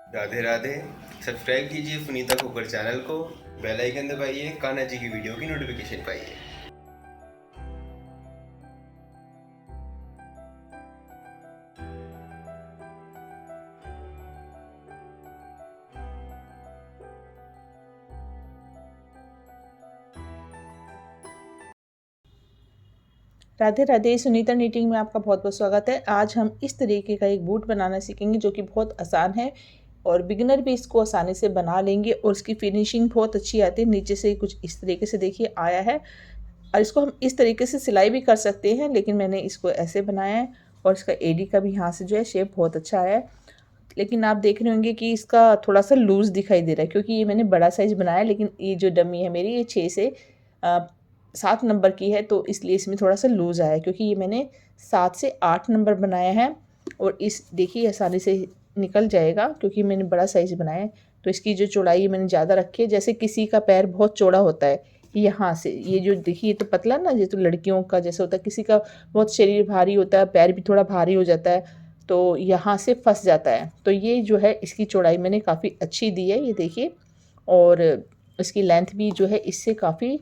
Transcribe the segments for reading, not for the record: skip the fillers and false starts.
Radhe Radhe. Subscribe कीजिए सुनीता खोकर channel को, bell icon दबाइए, कान्हा जी की वीडियो की नोटिफिकेशन पाइए। राधे राधे। सुनीता नीटिंग में आपका बहुत बहुत स्वागत है। आज हम इस तरीके का एक बूट बनाना सीखेंगे जो कि बहुत आसान है और बिगिनर भी इसको आसानी से बना लेंगे और इसकी फिनिशिंग बहुत अच्छी आती है। नीचे से कुछ इस तरीके से देखिए आया है और इसको हम इस तरीके से सिलाई भी कर सकते हैं, लेकिन मैंने इसको ऐसे बनाया है और इसका एडी का भी यहाँ से जो है शेप बहुत अच्छा आया है। लेकिन आप देख रहे होंगे कि इसका थोड़ा सा लूज़ दिखाई दे रहा है क्योंकि ये मैंने बड़ा साइज़ बनाया है, लेकिन ये जो डमी है मेरी ये 6 से 7 नंबर की है, तो इसलिए इसमें थोड़ा सा लूज़ आया है क्योंकि ये मैंने 7 से 8 नंबर बनाया है। और इस देखिए आसानी से निकल जाएगा क्योंकि मैंने बड़ा साइज़ बनाया है। तो इसकी जो चौड़ाई मैंने ज़्यादा रखी है, जैसे किसी का पैर बहुत चौड़ा होता है यहाँ से, ये जो देखिए तो पतला ना, ये तो लड़कियों का जैसे होता है, किसी का बहुत शरीर भारी होता है, पैर भी थोड़ा भारी हो जाता है, तो यहाँ से फंस जाता है। तो ये जो है इसकी चौड़ाई मैंने काफ़ी अच्छी दी है, ये देखिए। और इसकी लेंथ भी जो है इससे काफ़ी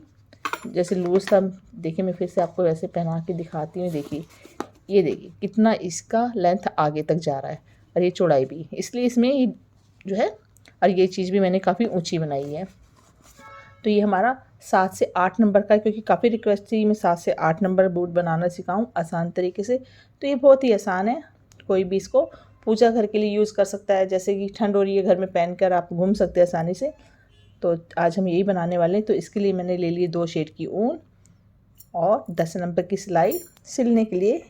जैसे लूज़ था। देखिए मैं फिर से आपको वैसे पहना के दिखाती हूँ। देखिए ये देखिए कितना इसका लेंथ आगे तक जा रहा है और ये चौड़ाई भी, इसलिए इसमें ये जो है, और ये चीज़ भी मैंने काफ़ी ऊंची बनाई है। तो ये हमारा 7 से 8 नंबर का है क्योंकि काफ़ी रिक्वेस्ट थी मैं 7 से 8 नंबर बूट बनाना सिखाऊं आसान तरीके से। तो ये बहुत ही आसान है, कोई भी इसको पूजा घर के लिए यूज़ कर सकता है। जैसे कि ठंड हो रही है, घर में पहन कर आप घूम सकते हैं आसानी से। तो आज हम यही बनाने वाले हैं। तो इसके लिए मैंने ले लिए 2 शेड की ऊन और 10 नंबर की सिलाई। सिलने के लिए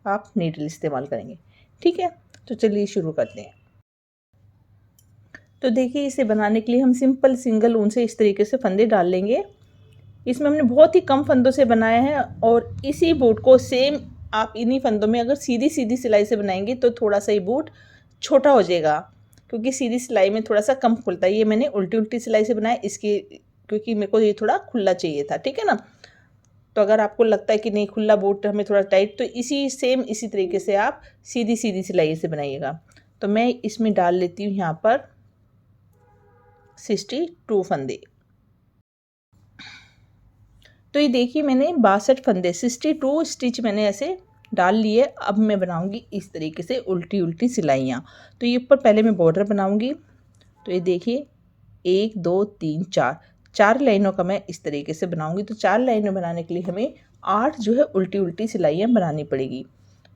आप नीडल इस्तेमाल करेंगे, ठीक है। तो चलिए शुरू करते हैं। तो देखिए इसे बनाने के लिए हम सिंपल सिंगल ऊन से इस तरीके से फंदे डाल लेंगे। इसमें हमने बहुत ही कम फंदों से बनाया है और इसी बूट को सेम आप इन्हीं फंदों में अगर सीधी सीधी सिलाई से बनाएंगे तो थोड़ा सा ये बूट छोटा हो जाएगा क्योंकि सीधी सिलाई में थोड़ा सा कम खुलता है। ये मैंने उल्टी उल्टी सिलाई से बनाया इसकी, क्योंकि मेरे को ये थोड़ा खुला चाहिए था, ठीक है ना। तो अगर आपको लगता है कि नहीं खुला बूट हमें थोड़ा टाइट, तो इसी तरीके से आप सीधी सीधी सिलाई से बनाइएगा। तो मैं इसमें डाल लेती हूँ यहाँ पर 62 फंदे। तो ये देखिए मैंने 62 फंदे 62 स्टिच मैंने ऐसे डाल लिए। अब मैं बनाऊंगी इस तरीके से उल्टी उल्टी सिलाइयाँ। तो ये ऊपर पहले मैं बॉर्डर बनाऊंगी। तो ये देखिए 1 2 3 4 4 लाइनों का मैं इस तरीके से बनाऊंगी। तो 4 लाइनें बनाने के लिए हमें 8 जो है उल्टी उल्टी सिलाइयाँ बनानी पड़ेगी।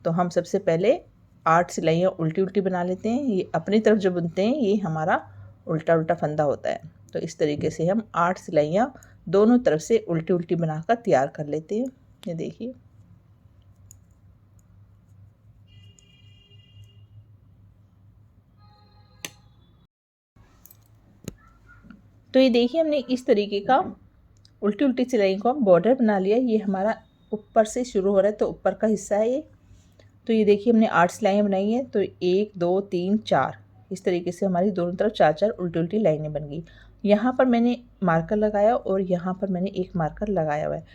तो हम सबसे पहले 8 सिलाइयाँ उल्टी उल्टी बना लेते हैं। ये अपनी तरफ जो बुनते हैं ये हमारा उल्टा उल्टा फंदा होता है। तो इस तरीके से हम 8 सिलाइयाँ दोनों तरफ से उल्टी उल्टी बनाकर तैयार कर लेते हैं। ये देखिए तो ये देखिए हमने इस तरीके का उल्टी उल्टी सिलाई को बॉर्डर बना लिया। ये हमारा ऊपर से शुरू हो रहा है तो ऊपर का हिस्सा है ये। तो ये देखिए हमने 8 सिलाइयाँ बनाई हैं। तो 1 2 3 4 इस तरीके से हमारी दोनों तरफ 4 4 उल्टी उल्टी लाइनें बन गई। यहाँ पर मैंने मार्कर लगाया और यहाँ पर मैंने एक मार्कर लगाया हुआ है।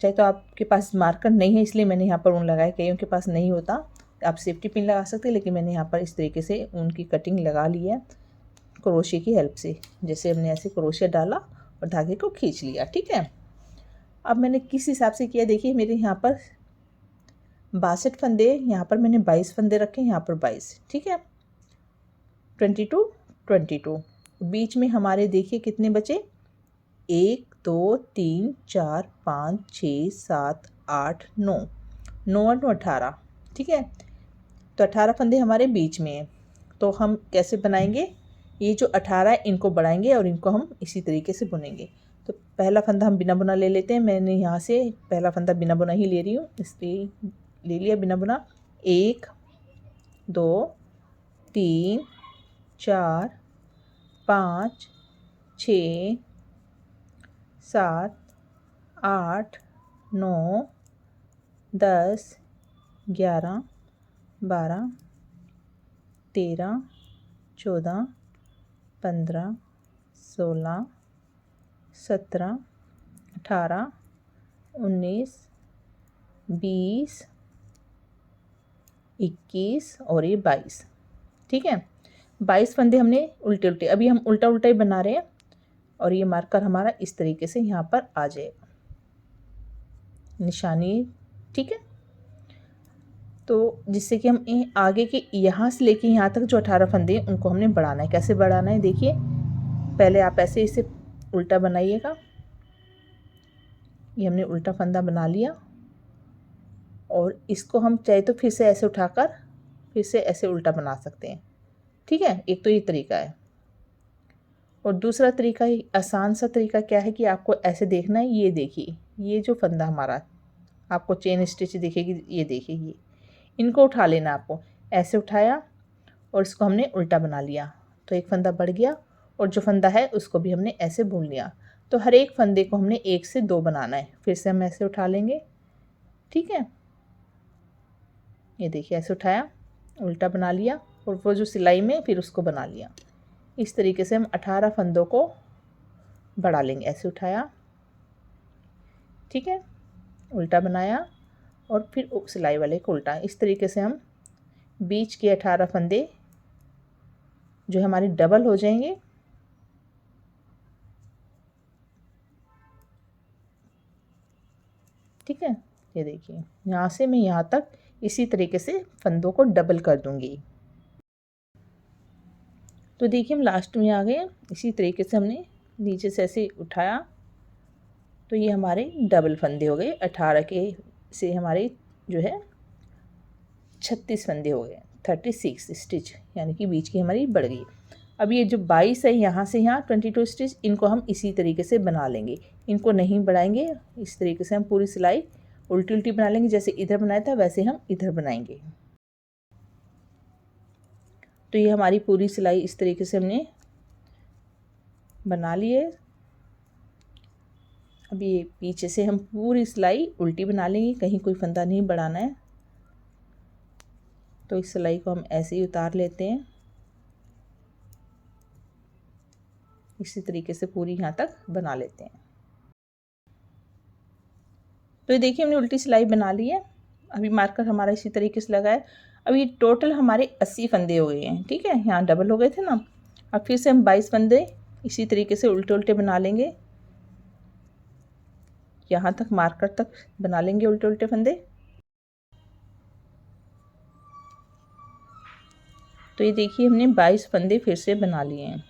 चाहे तो आपके पास मार्कर नहीं है इसलिए मैंने यहाँ पर ऊन लगाया, कईयों के पास नहीं होता आप सेफ्टी पिन लगा सकते हैं, लेकिन मैंने यहाँ पर इस तरीके से ऊन की कटिंग लगा ली है क्रोशिया की हेल्प से। जैसे हमने ऐसे क्रोशिया डाला और धागे को खींच लिया, ठीक है। अब मैंने किस हिसाब से किया, देखिए मेरे यहाँ पर 62 फंदे, यहाँ पर मैंने 22 फंदे रखे, यहाँ पर 22, ठीक है। 22 22 बीच में हमारे देखिए कितने बचे, 1 2 3 4 5 6 7 8 9 9 और 9 18, ठीक है। तो 18 फंदे हमारे बीच में हैं। तो हम कैसे बनाएंगे, ये जो 18 है इनको बढ़ाएंगे और इनको हम इसी तरीके से बुनेंगे। तो पहला फंदा हम बिना बुना ले लेते हैं। मैंने यहाँ से पहला फंदा बिना बुना ही ले रही हूँ, इसलिए ले लिया बिना बुना। 1 2 3 4 5 6 7 8 9 10 11 12 13 14 15 16 17 18 19 20 21 और ये 22, ठीक है। 22 फंदे हमने उल्टे उल्टे, अभी हम उल्टा उल्टा ही बना रहे हैं और ये मार्कर हमारा इस तरीके से यहाँ पर आ जाएगा निशानी, ठीक है। तो जिससे कि हम आगे के यहाँ से लेके यहाँ तक जो 18 फंदे हैं उनको हमने बढ़ाना है। कैसे बढ़ाना है देखिए, पहले आप ऐसे इसे उल्टा बनाइएगा, ये हमने उल्टा फंदा बना लिया और इसको हम चाहे तो फिर से ऐसे उठाकर फिर से ऐसे उल्टा बना सकते हैं, ठीक है। एक तो ये तरीका है और दूसरा तरीका, आसान सा तरीका क्या है कि आपको ऐसे देखना है, ये देखिए ये जो फंदा हमारा आपको चेन स्टिच दिखेगी, ये देखिए ये, इनको उठा लेना आपको, ऐसे उठाया और इसको हमने उल्टा बना लिया तो एक फंदा बढ़ गया और जो फंदा है उसको भी हमने ऐसे बुन लिया। तो हर एक फंदे को हमने 1 से 2 बनाना है। फिर से हम ऐसे उठा लेंगे, ठीक है। ये देखिए ऐसे उठाया, उल्टा बना लिया और वो जो सिलाई में फिर उसको बना लिया। इस तरीके से हम 18 फंदों को बढ़ा लेंगे। ऐसे उठाया, ठीक है, उल्टा बनाया और फिर सिलाई वाले को उल्टा। इस तरीके से हम बीच के 18 फंदे जो हमारे डबल हो जाएंगे, ठीक है। ये देखिए यहाँ से मैं यहाँ तक इसी तरीके से फंदों को डबल कर दूंगी। तो देखिए हम लास्ट में आ गए। इसी तरीके से हमने नीचे से ऐसे उठाया तो ये हमारे डबल फंदे हो गए। 18 के से हमारे जो है 36 फंदे हो गए, 36 स्टिच, यानी कि बीच की हमारी बढ़ गई। अब ये जो 22 है यहाँ से यहाँ 22 स्टिच, इनको हम इसी तरीके से बना लेंगे, इनको नहीं बढ़ाएंगे। इस तरीके से हम पूरी सिलाई उल्टी उल्टी बना लेंगे, जैसे इधर बनाया था वैसे हम इधर बनाएंगे। तो ये हमारी पूरी सिलाई इस तरीके से हमने बना ली है। अब ये पीछे से हम पूरी सिलाई उल्टी बना लेंगे, कहीं कोई फंदा नहीं बढ़ाना है। तो इस सिलाई को हम ऐसे ही उतार लेते हैं, इसी तरीके से पूरी यहाँ तक बना लेते हैं। तो ये देखिए हमने उल्टी सिलाई बना ली है। अभी मार्कर हमारा इसी तरीके से लगा है। अभी टोटल हमारे 80 फंदे हो गए हैं, ठीक है। यहाँ डबल हो गए थे ना। अब फिर से हम 22 फंदे इसी तरीके से उल्टे उल्टे बना लेंगे, यहाँ तक मार्कर तक बना लेंगे उल्टे उल्टे फंदे। तो ये देखिए हमने 22 फंदे फिर से बना लिए हैं।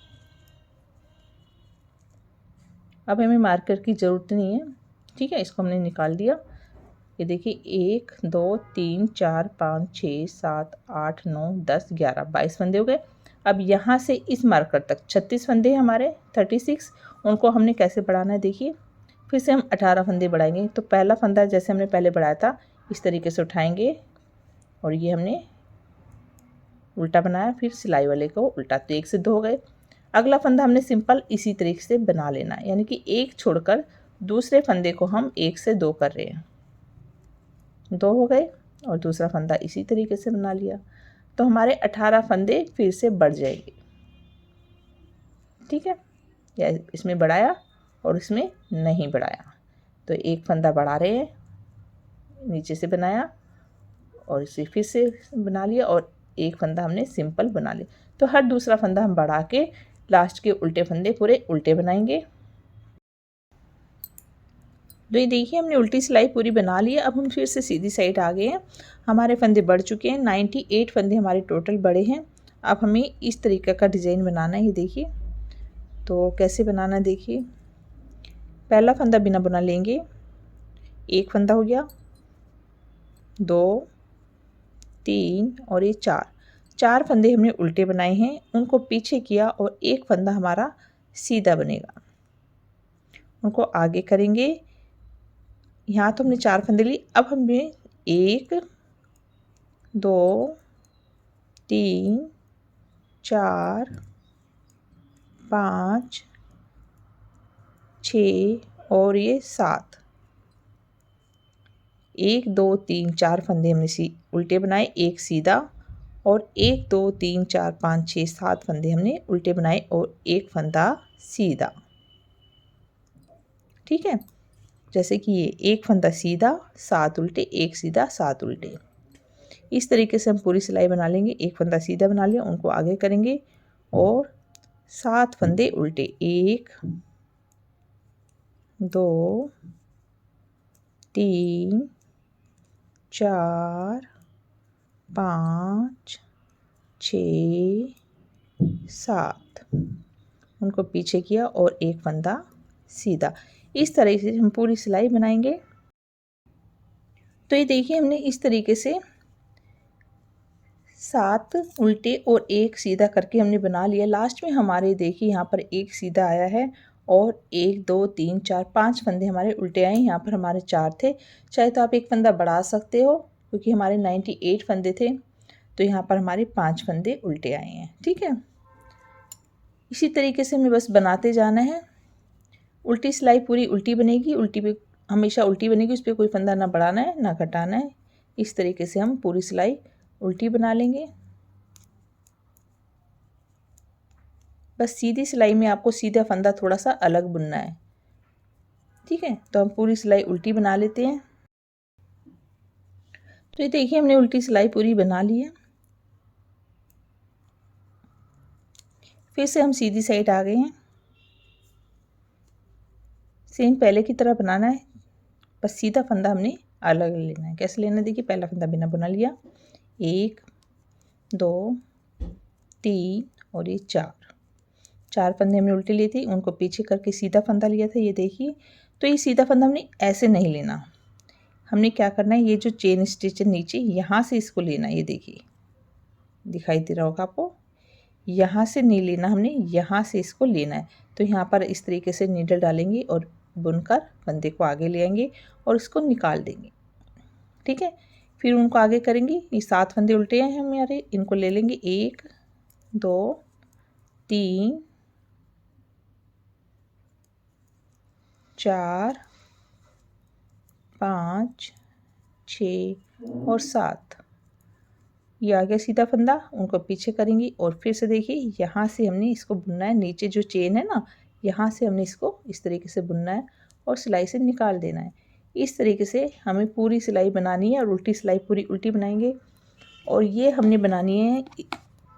अब हमें मार्कर की ज़रूरत नहीं है, ठीक है, इसको हमने निकाल दिया। ये देखिए 1 2 3 4 5 6 7 8 9 10 11 22 फंदे हो गए। अब यहाँ से इस मार्कर तक 36 फंदे हमारे 36, उनको हमने कैसे बढ़ाना है देखिए। फिर से हम 18 फंदे बढ़ाएंगे। तो पहला फंदा जैसे हमने पहले बढ़ाया था इस तरीके से उठाएंगे और ये हमने उल्टा बनाया, फिर सिलाई वाले को उल्टा, तो 1 से 2 हो गए। अगला फंदा हमने सिंपल इसी तरीके से बना लेना है, यानी कि एक छोड़कर दूसरे फंदे को हम 1 से 2 कर रहे हैं। 2 हो गए और दूसरा फंदा इसी तरीके से बना लिया। तो हमारे 18 फंदे फिर से बढ़ जाएंगे, ठीक है। या इसमें बढ़ाया और इसमें नहीं बढ़ाया, तो एक फंदा बढ़ा रहे हैं, नीचे से बनाया और इसे फिर से बना लिया और एक फंदा हमने सिंपल बना लिया। तो हर दूसरा फंदा हम बढ़ा के लास्ट के उल्टे फंदे पूरे उल्टे बनाएंगे। तो ये देखिए हमने उल्टी सिलाई पूरी बना ली है। अब हम फिर से सीधी साइड आ गए हैं, हमारे फंदे बढ़ चुके हैं। 98 फंदे हमारे टोटल बड़े हैं। अब हमें इस तरीके का डिज़ाइन बनाना है, ये देखिए। तो कैसे बनाना देखिए, पहला फंदा बिना बुना लेंगे, एक फंदा हो गया, 2 3 और ये 4 फंदे हमने उल्टे बनाए हैं, उनको पीछे किया और एक फंदा हमारा सीधा बनेगा, उनको आगे करेंगे। यहाँ तो हमने 4 फंदे ली। अब हमें 1 2 3 4 5 6 और ये 7, 1 2 3 4 फंदे हमने उल्टे बनाए, एक सीधा, और 1 2 3 4 5 6 7 फंदे हमने उल्टे बनाए और एक फंदा सीधा, ठीक है। जैसे कि ये एक फंदा सीधा 7 उल्टे, एक सीधा 7 उल्टे। इस तरीके से हम पूरी सिलाई बना लेंगे। एक फंदा सीधा बना लिया, उनको आगे करेंगे और 7 फंदे उल्टे, 1 2 3 4 5 6 7, उनको पीछे किया और एक फंदा सीधा। इस तरह से हम पूरी सिलाई बनाएंगे। तो ये देखिए हमने इस तरीके से 7 उल्टे और एक सीधा करके हमने बना लिया। लास्ट में हमारे देखिए यहाँ पर एक सीधा आया है और 1 2 3 4 5 फंदे हमारे उल्टे आए। यहाँ पर हमारे 4 थे, चाहे तो आप एक फंदा बढ़ा सकते हो क्योंकि हमारे 98 फंदे थे, तो यहाँ पर हमारे 5 फंदे उल्टे आए हैं। ठीक है, इसी तरीके से हमें बस बनाते जाना है। उल्टी सिलाई पूरी उल्टी बनेगी, उल्टी पे हमेशा उल्टी बनेगी, उस पर कोई फंदा ना बढ़ाना है ना घटाना है। इस तरीके से हम पूरी सिलाई उल्टी बना लेंगे। बस सीधी सिलाई में आपको सीधा फंदा थोड़ा सा अलग बुनना है। ठीक है, तो हम पूरी सिलाई उल्टी बना लेते हैं। तो ये देखिए हमने उल्टी सिलाई पूरी बना ली है। फिर से हम सीधी साइड आ गए हैं। सेम पहले की तरह बनाना है, बस सीधा फंदा हमने अलग लेना है। कैसे लेना है देखिए, पहला फंदा बिना बुना लिया, 1 2 3 और ये 4 फंदे हमने उल्टे लिए थे, उनको पीछे करके सीधा फंदा लिया था। ये देखिए, तो ये सीधा फंदा हमने ऐसे नहीं लेना, हमने क्या करना है, ये जो चेन स्टिच है नीचे यहाँ से इसको लेना है। ये देखिए दिखाई दे रहा होगा आपको, यहाँ से नहीं लेना, हमने यहाँ से इसको लेना है। तो यहाँ पर इस तरीके से नीडल डालेंगे और बुनकर फंदे को आगे ले आएंगे और इसको निकाल देंगे। ठीक है, फिर उनको आगे करेंगे। ये 7 फंदे उल्टे हैं हमारे, इनको ले लेंगे, 1 2 3 4 5 6 और 7। ये आ गया सीधा फंदा, उनको पीछे करेंगे और फिर से देखिए यहाँ से हमने इसको बुनना है। नीचे जो चेन है ना, यहाँ से हमने इसको इस तरीके से बुनना है और सिलाई से निकाल देना है। इस तरीके से हमें पूरी सिलाई बनानी है और उल्टी सिलाई पूरी उल्टी बनाएंगे। और ये हमने बनानी है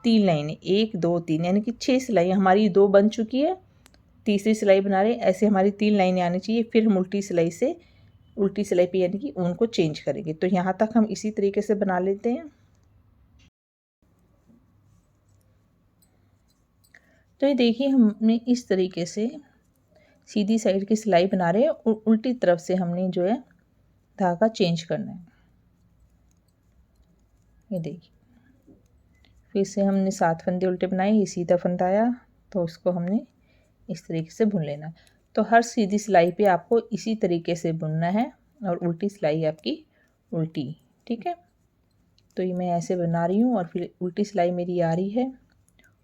3 लाइनें, 1 2 3, यानी कि 6 सिलाई हमारी 2 बन चुकी है, तीसरी सिलाई बना रहे हैं। ऐसे हमारी 3 लाइनें आनी चाहिए। फिर हम उल्टी सिलाई पे यानी कि ऊन को चेंज करेंगे। तो यहाँ तक हम इसी तरीके से बना लेते हैं। तो ये देखिए हमने इस तरीके से सीधी साइड की सिलाई बना रहे हैं और उल्टी तरफ से हमने जो है धागा चेंज करना है। ये देखिए, फिर से हमने 7 फंदे उल्टे बनाए, ये सीधा फंदा आया तो उसको हमने इस तरीके से बुन लेना है। तो हर सीधी सिलाई पे आपको इसी तरीके से बुनना है और उल्टी सिलाई आपकी उल्टी। ठीक है, तो ये मैं ऐसे बना रही हूँ और फिर उल्टी सिलाई मेरी आ रही है,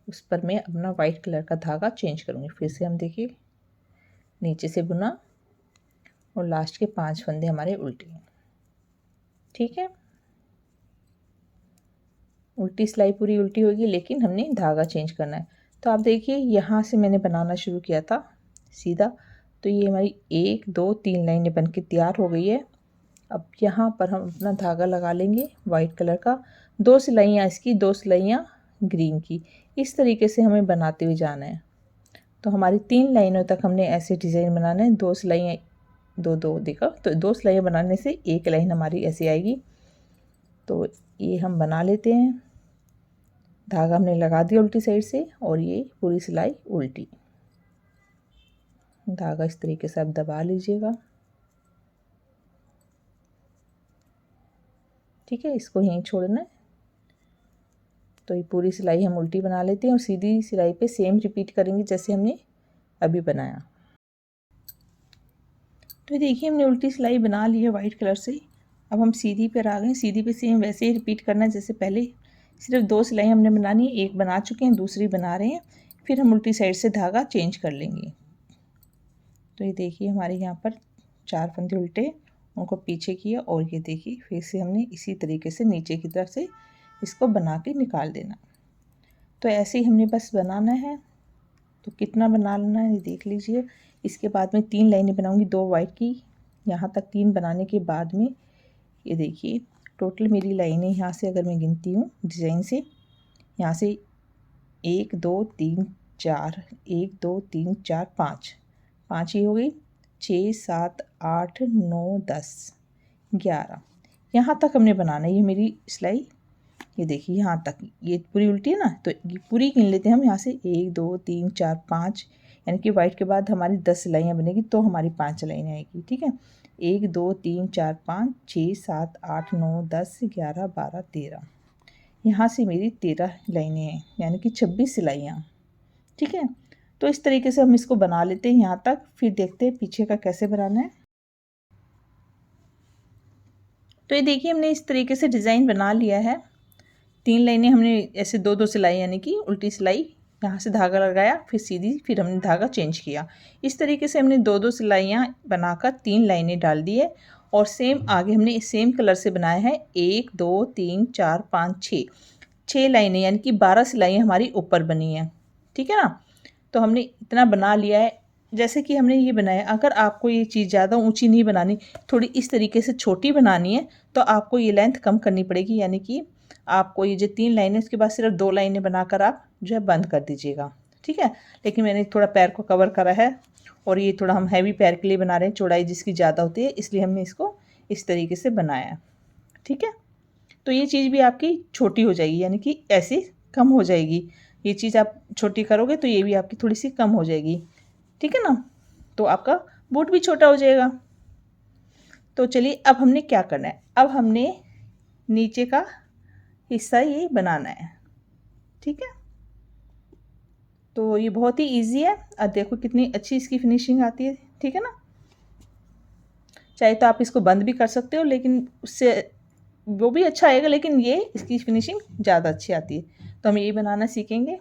उस पर मैं अपना वाइट कलर का धागा चेंज करूँगी। फिर से हम देखिए नीचे से बुना और लास्ट के 5 फंदे हमारे उल्टे हैं। ठीक है, उल्टी सिलाई पूरी उल्टी होगी लेकिन हमने धागा चेंज करना है। तो आप देखिए यहाँ से मैंने बनाना शुरू किया था सीधा, तो ये हमारी 1 2 3 लाइनें बन के तैयार हो गई है। अब यहाँ पर हम अपना धागा लगा लेंगे वाइट कलर का, 2 सिलाइयाँ इसकी, 2 सिलाइयाँ ग्रीन की। इस तरीके से हमें बनाते हुए जाना है। तो हमारी 3 लाइनों तक हमने ऐसे डिज़ाइन बनाना है। 2 सिलाइयाँ 2 2 देखा, तो 2 सिलाइयाँ बनाने से एक लाइन हमारी ऐसी आएगी। तो ये हम बना लेते हैं। धागा हमने लगा दिया उल्टी साइड से और ये पूरी सिलाई उल्टी। धागा इस तरीके से आप दबा लीजिएगा। ठीक है, इसको यहीं छोड़ना है। तो ये पूरी सिलाई हम उल्टी बना लेते हैं और सीधी सिलाई पे सेम रिपीट करेंगे जैसे हमने अभी बनाया। तो देखिए हमने उल्टी सिलाई बना ली है वाइट कलर से। अब हम सीधी पर आ गए। सीधी पे सेम वैसे ही रिपीट करना है जैसे पहले, सिर्फ 2 सिलाई हमने बनानी है, एक बना चुके हैं, दूसरी बना रहे हैं। फिर हम उल्टी साइड से धागा चेंज कर लेंगे। तो ये देखिए हमारे यहाँ पर 4 फंदे उल्टे, उनको पीछे किया और ये देखिए फिर से हमने इसी तरीके से नीचे की तरफ से इसको बना के निकाल देना। तो ऐसे ही हमने बस बनाना है। तो कितना बना लेना है ये देख लीजिए। इसके बाद में 3 लाइनें बनाऊंगी, 2 वाइट की। यहाँ तक 3 बनाने के बाद में ये देखिए टोटल मेरी लाइनें यहाँ से अगर मैं गिनती हूँ डिज़ाइन से, यहाँ से 1 2 3 4, 1 2 3 4 5, 5 ही हो गई, 6 7 8 9 10 11, यहाँ तक हमने बनाना है। ये मेरी सिलाई, ये देखिए यहाँ तक, ये पूरी उल्टी है ना, तो ये पूरी गिन लेते हैं हम यहाँ से 1 2 3 4 5, यानी कि वाइट के बाद हमारी 10 सिलाइयाँ बनेगी तो हमारी 5 लाइनें आएगी। ठीक है, 1 2 3 4 5 6 7 8 9 10 11 12 13, यहाँ से मेरी 13 लाइनें हैं, यानी कि 26 सिलाइयाँ। ठीक है, तो इस तरीके से हम इसको बना लेते हैं यहाँ तक, फिर देखते हैं पीछे का कैसे बनाना है। तो ये देखिए हमने इस तरीके से डिज़ाइन बना लिया है। 3 लाइनें हमने ऐसे 2 2 सिलाई, यानी कि उल्टी सिलाई, यहाँ से धागा लगाया, फिर सीधी, फिर हमने धागा चेंज किया। इस तरीके से हमने 2 2 सिलाइयाँ बनाकर 3 लाइनें डाल दी है। और सेम आगे हमने सेम कलर से बनाया है 1 2 3 4 5 6 लाइनें, यानी कि 12 सिलाइयाँ हमारी ऊपर बनी हैं। ठीक है ना, तो हमने इतना बना लिया है जैसे कि हमने ये बनाया। अगर आपको ये चीज़ ज़्यादा ऊंची नहीं बनानी, थोड़ी इस तरीके से छोटी बनानी है, तो आपको ये लेंथ कम करनी पड़ेगी, यानी कि आपको ये जो 3 लाइनें, उसके बाद सिर्फ 2 लाइनें बनाकर आप जो है बंद कर दीजिएगा। ठीक है, लेकिन मैंने थोड़ा पैर को कवर करा है, और ये थोड़ा हम हैवी पैर के लिए बना रहे हैं, चौड़ाई जिसकी ज़्यादा होती है, इसलिए हमने इसको इस तरीके से बनाया है। ठीक है, तो ये चीज़ भी आपकी छोटी हो जाएगी, यानी कि ऐसी कम हो जाएगी। ये चीज़ आप छोटी करोगे तो ये भी आपकी थोड़ी सी कम हो जाएगी। ठीक है ना, तो आपका बूट भी छोटा हो जाएगा। तो चलिए अब हमने क्या करना है, अब हमने नीचे का हिस्सा ये बनाना है। ठीक है, तो ये बहुत ही इजी है, और देखो कितनी अच्छी इसकी फिनिशिंग आती है। ठीक है ना, चाहे तो आप इसको बंद भी कर सकते हो, लेकिन उससे वो भी अच्छा आएगा, लेकिन ये इसकी फिनिशिंग ज़्यादा अच्छी आती है। तो हम ये बनाना सीखेंगे।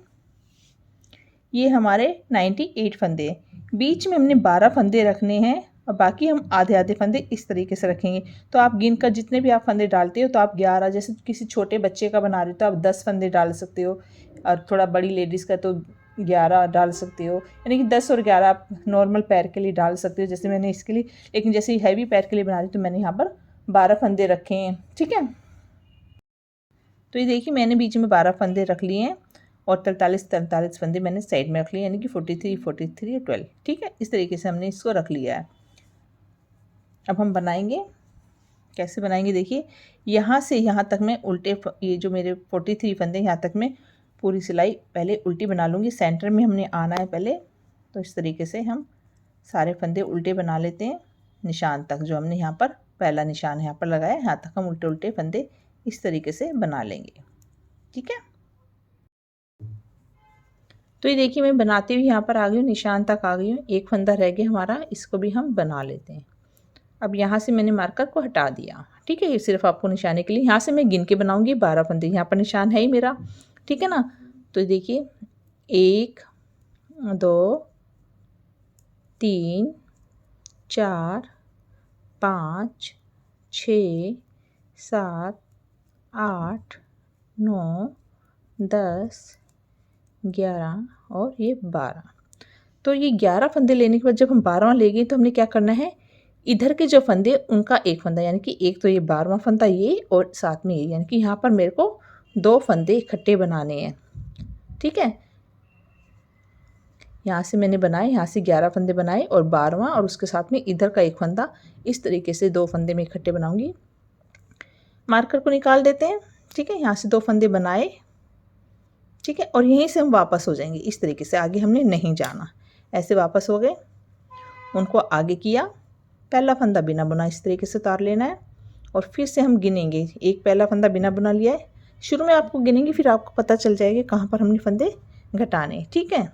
ये हमारे 98 फंदे हैं, बीच में हमने 12 फंदे रखने हैं, और बाकी हम आधे आधे फंदे इस तरीके से रखेंगे। तो आप गिन कर जितने भी आप फंदे डालते हो, तो आप 11, जैसे किसी छोटे बच्चे का बना रहे हो तो आप 10 फंदे डाल सकते हो, और थोड़ा बड़ी लेडीज़ का तो 11 डाल सकते हो, यानी कि 10 और 11 आप नॉर्मल पैर के लिए डाल सकते हो, जैसे मैंने इसके लिए। लेकिन जैसे हैवी पैर के लिए बना रही तो मैंने यहाँ पर 12 फंदे रखे हैं। ठीक है, तो ये देखिए मैंने बीच में 12 फंदे रख लिए हैं, और 43 फंदे मैंने साइड में रख लिए, यानी कि 43 43 और 12। ठीक है, इस तरीके से हमने इसको रख लिया है। अब हम बनाएंगे, कैसे बनाएंगे देखिए, यहाँ से यहाँ तक मैं उल्टे, ये जो मेरे 43 फंदे, यहाँ तक मैं पूरी सिलाई पहले उल्टी बना लूँगी। सेंटर में हमने आना है पहले, तो इस तरीके से हम सारे फंदे उल्टे बना लेते हैं। निशान तक जो हमने यहाँ पर पहला निशान यहाँ पर लगाया, यहाँ तक हम उल्टे उल्टे फंदे इस तरीके से बना लेंगे। ठीक है, तो ये देखिए मैं बनाते हुए यहाँ पर आ गई हूँ, निशान तक आ गई हूँ। एक फंदा रह गया हमारा, इसको भी हम बना लेते हैं। अब यहाँ से मैंने मार्कर को हटा दिया। ठीक है, ये सिर्फ आपको निशाने के लिए, यहाँ से मैं गिन के बनाऊंगी 12 फंदे, यहाँ पर निशान है ही मेरा। ठीक है ना, तो देखिए 1 2 3 4 5 6 7 8 9 10 11 और ये 12। तो ये 11 फंदे लेने के बाद जब हम 12वां ले गए, तो हमने क्या करना है, इधर के जो फंदे उनका एक फंदा, यानी कि एक तो ये 12वां फंदा ये, और साथ में ये, यानी कि यहाँ पर मेरे को 2 फंदे इकट्ठे बनाने हैं। ठीक है, यहाँ से मैंने बनाए, यहाँ से 11 फंदे बनाए, और 12वां, और उसके साथ में इधर का एक फंदा, इस तरीके से 2 फंदे में इकट्ठे बनाऊंगी। मार्कर को निकाल देते हैं। ठीक है, यहाँ से 2 फंदे बनाए। ठीक है, और यहीं से हम वापस हो जाएंगे इस तरीके से, आगे हमने नहीं जाना। ऐसे वापस हो गए, उनको आगे किया, पहला फंदा बिना बुना इस तरीके से उतार लेना है, और फिर से हम गिनेंगे। एक पहला फंदा बिना बुना लिया है, शुरू में आपको गिनेंगे, फिर आपको पता चल जाएगा कहाँ पर हमने फंदे घटाने। ठीक है,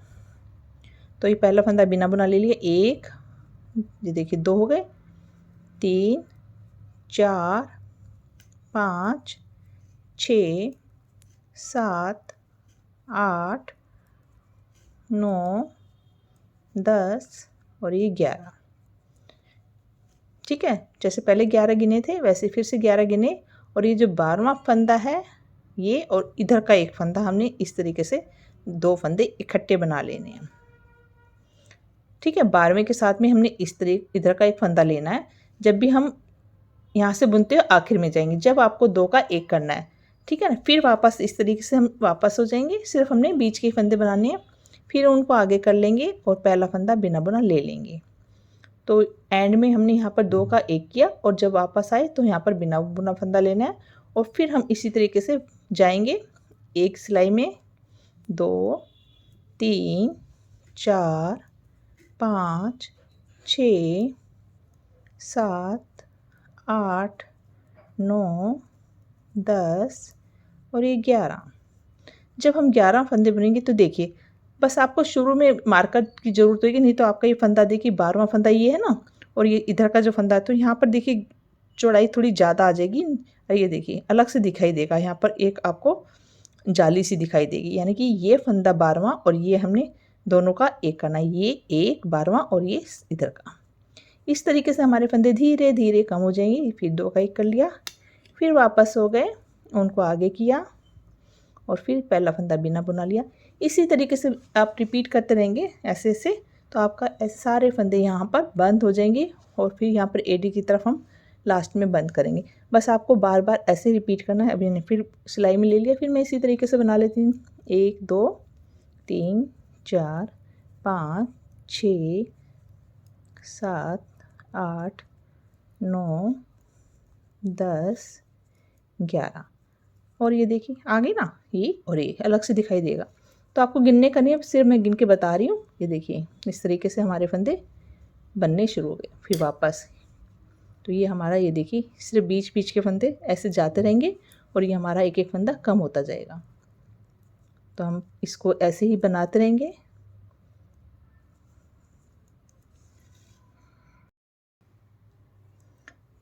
तो ये पहला फंदा बिना बुना ले लिया, 1, ये देखिए 2 हो गए, 3 4 5 6 7 8 9 10 और ये 11। ठीक है, जैसे पहले 11 गिने थे वैसे फिर से 11 गिने, और ये जो 12वां फंदा है ये, और इधर का एक फंदा, हमने इस तरीके से 2 फंदे इकट्ठे बना लेने हैं। ठीक है, 12वें के साथ में हमने इस तरीके इधर का एक फंदा लेना है। जब भी हम यहाँ से बुनते हो आखिर में जाएंगे, जब आपको 2 का 1 करना है, ठीक है ना। फिर वापस इस तरीके से हम वापस हो जाएंगे, सिर्फ हमने बीच के फंदे बनाने हैं, फिर उनको आगे कर लेंगे और पहला फंदा बिना बुना ले लेंगे। तो एंड में हमने यहाँ पर 2 का 1 किया और जब वापस आए तो यहाँ पर बिना बुना फंदा लेना है और फिर हम इसी तरीके से जाएंगे। एक सिलाई में 2 3 4 5 6 7 8 9 10 और ये 11। जब हम 11 फंदे बुनेंगे तो देखिए बस आपको शुरू में मार्कर की ज़रूरत होगी, नहीं तो आपका ये फंदा देखिए 12वां फंदा ये है ना, और ये इधर का जो फंदा है तो यहाँ पर देखिए चौड़ाई थोड़ी ज़्यादा आ जाएगी। ये देखिए अलग से दिखाई देगा, यहाँ पर एक आपको जाली सी दिखाई देगी, यानी कि ये फंदा 12वां और ये हमने दोनों का एक करना है, ये एक 12वां और ये इधर का। इस तरीके से हमारे फंदे धीरे धीरे कम हो जाएंगे। फिर 2 का 1 कर लिया, फिर वापस हो गए, उनको आगे किया और फिर पहला फंदा बिना बुना लिया। इसी तरीके से आप रिपीट करते रहेंगे ऐसे ऐसे, तो आपका ऐसे सारे फंदे यहाँ पर बंद हो जाएंगे और फिर यहाँ पर एडी की तरफ हम लास्ट में बंद करेंगे। बस आपको बार बार ऐसे रिपीट करना है। अभी मैंने फिर सिलाई में ले लिया, फिर मैं इसी तरीके से बना लेती हूँ। 1 2 3 4 5 6 7 8 9 10 11 और ये देखिए आ गई ना, ये और ये अलग से दिखाई देगा। तो आपको गिनने का नहीं है, सिर्फ मैं गिन के बता रही हूँ। ये देखिए इस तरीके से हमारे फंदे बनने शुरू हो गए। फिर वापस, तो ये हमारा ये देखिए सिर्फ बीच बीच के फंदे ऐसे जाते रहेंगे और ये हमारा एक एक फंदा कम होता जाएगा। तो हम इसको ऐसे ही बनाते रहेंगे।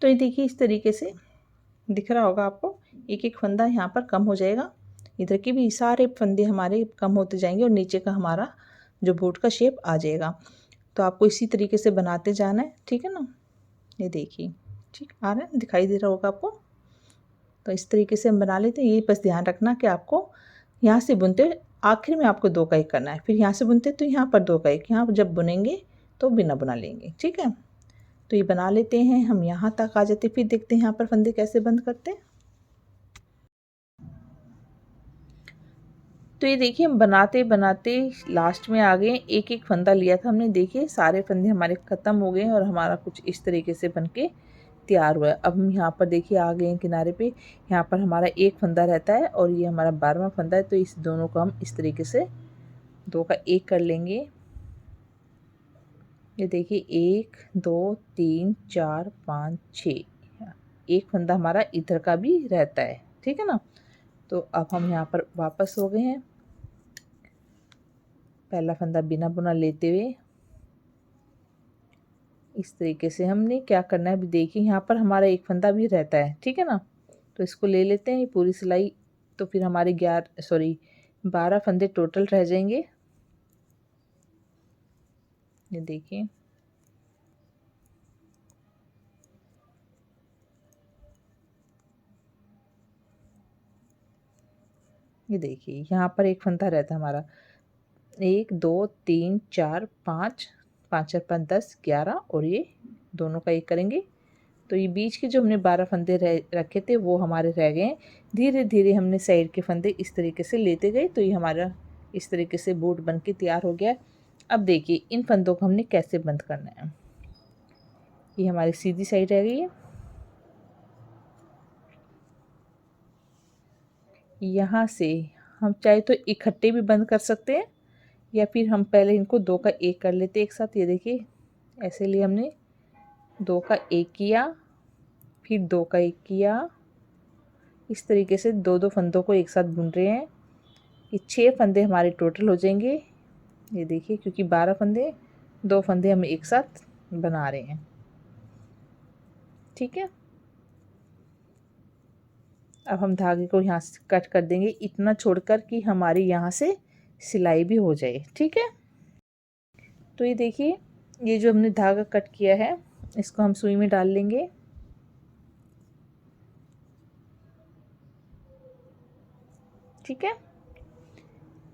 तो ये देखिए इस तरीके से दिख रहा होगा आपको, एक एक फंदा यहाँ पर कम हो जाएगा। इधर के भी सारे फंदे हमारे कम होते जाएंगे और नीचे का हमारा जो बूट का शेप आ जाएगा। तो आपको इसी तरीके से बनाते जाना है, ठीक है ना। ये देखिए ठीक आ रहा है, दिखाई दे रहा होगा आपको। तो इस तरीके से हम बना लेते हैं। ये बस ध्यान रखना कि आपको यहाँ से बुनते आखिर में आपको 2 का 1 करना है, फिर यहाँ से बुनते तो यहाँ पर 2 का 1, यहाँ जब बुनेंगे तो बिना बुना लेंगे, ठीक है। तो ये बना लेते हैं, हम यहाँ तक आ जाते, फिर देखते हैं यहाँ पर फंदे कैसे बंद करते हैं। तो ये देखिए हम बनाते बनाते लास्ट में आ गए। एक एक फंदा लिया था हमने, देखिए सारे फंदे हमारे ख़त्म हो गए और हमारा कुछ इस तरीके से बन के तैयार हुआ है। अब हम यहाँ पर देखिए आ गए हैं किनारे पे, यहाँ पर हमारा एक फंदा रहता है और ये हमारा 12वां फंदा है। तो इस दोनों को हम इस तरीके से 2 का 1 कर लेंगे। ये देखिए 1 2 3 4 5 6, एक फंदा हमारा इधर का भी रहता है, ठीक है ना। तो अब हम यहाँ पर वापस हो गए हैं, पहला फंदा बिना बुना लेते हुए इस तरीके से हमने क्या करना है। अभी देखिए यहाँ पर हमारा एक फंदा भी रहता है, ठीक है ना। तो इसको ले लेते हैं ये पूरी सिलाई, तो फिर हमारे 12 फंदे टोटल रह जाएंगे। ये देखिए ये देखिए यहाँ पर एक फंदा रहता है हमारा, 1 2 3 4 5 5 4 5 10 11 और ये दोनों का 1 करेंगे। तो ये बीच के जो हमने 12 फंदे रखे थे वो हमारे रह गए। धीरे धीरे हमने साइड के फंदे इस तरीके से लेते गए, तो ये हमारा इस तरीके से बूट बन के तैयार हो गया। अब देखिए इन फंदों को हमने कैसे बंद करना है। ये हमारी सीधी साइड रह गई है, यहाँ से हम चाहे तो इकट्ठे भी बंद कर सकते हैं या फिर हम पहले इनको 2 का 1 कर लेते एक साथ। ये देखिए ऐसे लिए हमने 2 का 1 किया, फिर 2 का 1 किया, इस तरीके से 2 फंदों को एक साथ बुन रहे हैं। ये 6 फंदे हमारे टोटल हो जाएंगे। ये देखिए क्योंकि 12 फंदे, 2 फंदे हम एक साथ बना रहे हैं, ठीक है। अब हम धागे को यहाँ से कट कर देंगे, इतना छोड़कर कि हमारी यहाँ से सिलाई भी हो जाए, ठीक है। तो ये देखिए ये जो हमने धागा कट किया है इसको हम सुई में डाल लेंगे। ठीक है,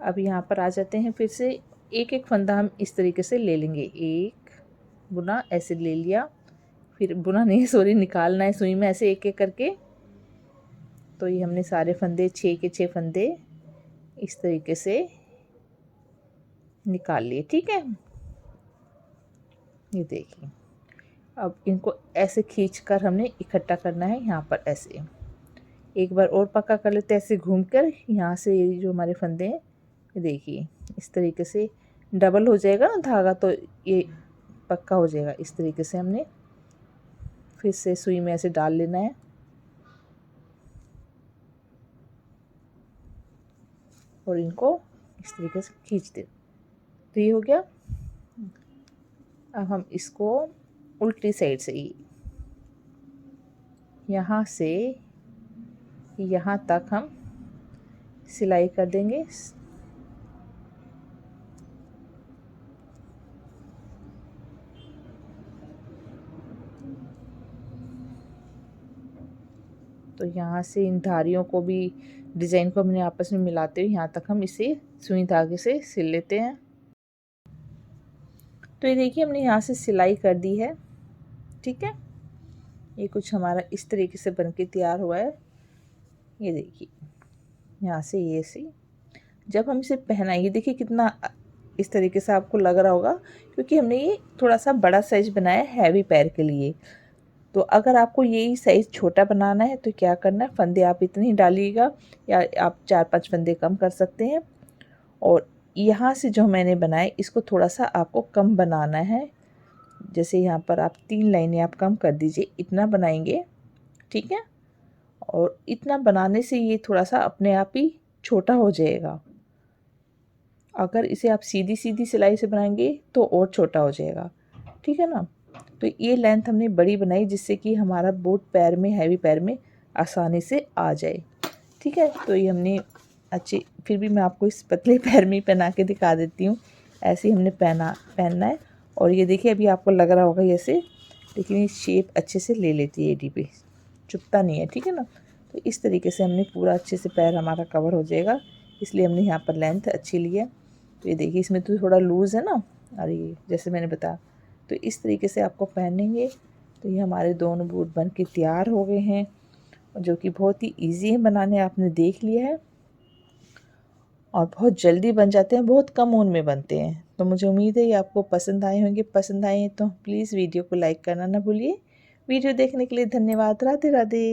अब यहाँ पर आ जाते हैं, फिर से एक एक फंदा हम इस तरीके से ले लेंगे। एक बुना ऐसे ले लिया, फिर बुना नहीं सॉरी निकालना है सुई में ऐसे एक एक करके। तो ये हमने सारे फंदे 6 के 6 फंदे इस तरीके से निकाल लिए। ठीक है, ये देखिए। अब इनको ऐसे खींचकर हमने इकट्ठा करना है यहाँ पर। ऐसे एक बार और पक्का कर लेते हैं, ऐसे घूमकर यहाँ से ये जो हमारे फंदे हैं, ये देखिए इस तरीके से डबल हो जाएगा ना धागा, तो ये पक्का हो जाएगा। इस तरीके से हमने फिर से सुई में ऐसे डाल लेना है और इनको इस तरीके से खींच दे। तो ये हो गया। अब हम इसको उल्टी साइड से ही यहाँ से यहाँ तक हम सिलाई कर देंगे। तो यहाँ से इन धारियों को भी, डिज़ाइन को हमने आपस में मिलाते हुए यहाँ तक हम इसे सुई धागे से सिल लेते हैं। तो ये देखिए हमने यहाँ से सिलाई कर दी है। ठीक है, ये कुछ हमारा इस तरीके से बनके तैयार हुआ है। ये देखिए यहाँ से ये सी, जब हम इसे पहनाएंगे देखिए कितना इस तरीके से आपको लग रहा होगा, क्योंकि हमने ये थोड़ा सा बड़ा साइज बनाया है हैवी पैर के लिए। तो अगर आपको यही साइज़ छोटा बनाना है तो क्या करना है, फंदे आप इतने ही डालिएगा या आप 4-5 फंदे कम कर सकते हैं। और यहाँ से जो मैंने बनाए इसको थोड़ा सा आपको कम बनाना है। जैसे यहाँ पर आप 3 लाइनें आप कम कर दीजिए, इतना बनाएंगे। ठीक है, और इतना बनाने से ये थोड़ा सा अपने आप ही छोटा हो जाएगा। अगर इसे आप सीधी सीधी सिलाई से बनाएंगे तो और छोटा हो जाएगा। ठीक है ना, तो ये लेंथ हमने बड़ी बनाई जिससे कि हमारा बूट पैर में, हैवी पैर में आसानी से आ जाए। ठीक है, तो ये हमने अच्छी, फिर भी मैं आपको इस पतले पैर में पहना के दिखा देती हूँ। ऐसे ही हमने पहनना है। और ये देखिए अभी आपको लग रहा होगा ऐसे, लेकिन ये शेप अच्छे से ले लेती है एडी पे, चुभता नहीं है। ठीक है ना, तो इस तरीके से हमने पूरा अच्छे से पैर हमारा कवर हो जाएगा, इसलिए हमने यहाँ पर लेंथ अच्छी ली है। तो ये देखिए इसमें तो थोड़ा लूज़ है ना, और ये जैसे मैंने बताया, तो इस तरीके से आपको पहनेंगे तो ये हमारे दोनों बूट बन के तैयार हो गए हैं, जो कि बहुत ही इजी है बनाने, आपने देख लिया है। और बहुत जल्दी बन जाते हैं, बहुत कम ऊन में बनते हैं। तो मुझे उम्मीद है ये आपको पसंद आए होंगे। पसंद आए हैं तो प्लीज़ वीडियो को लाइक करना ना भूलिए। वीडियो देखने के लिए धन्यवाद। राधे राधे।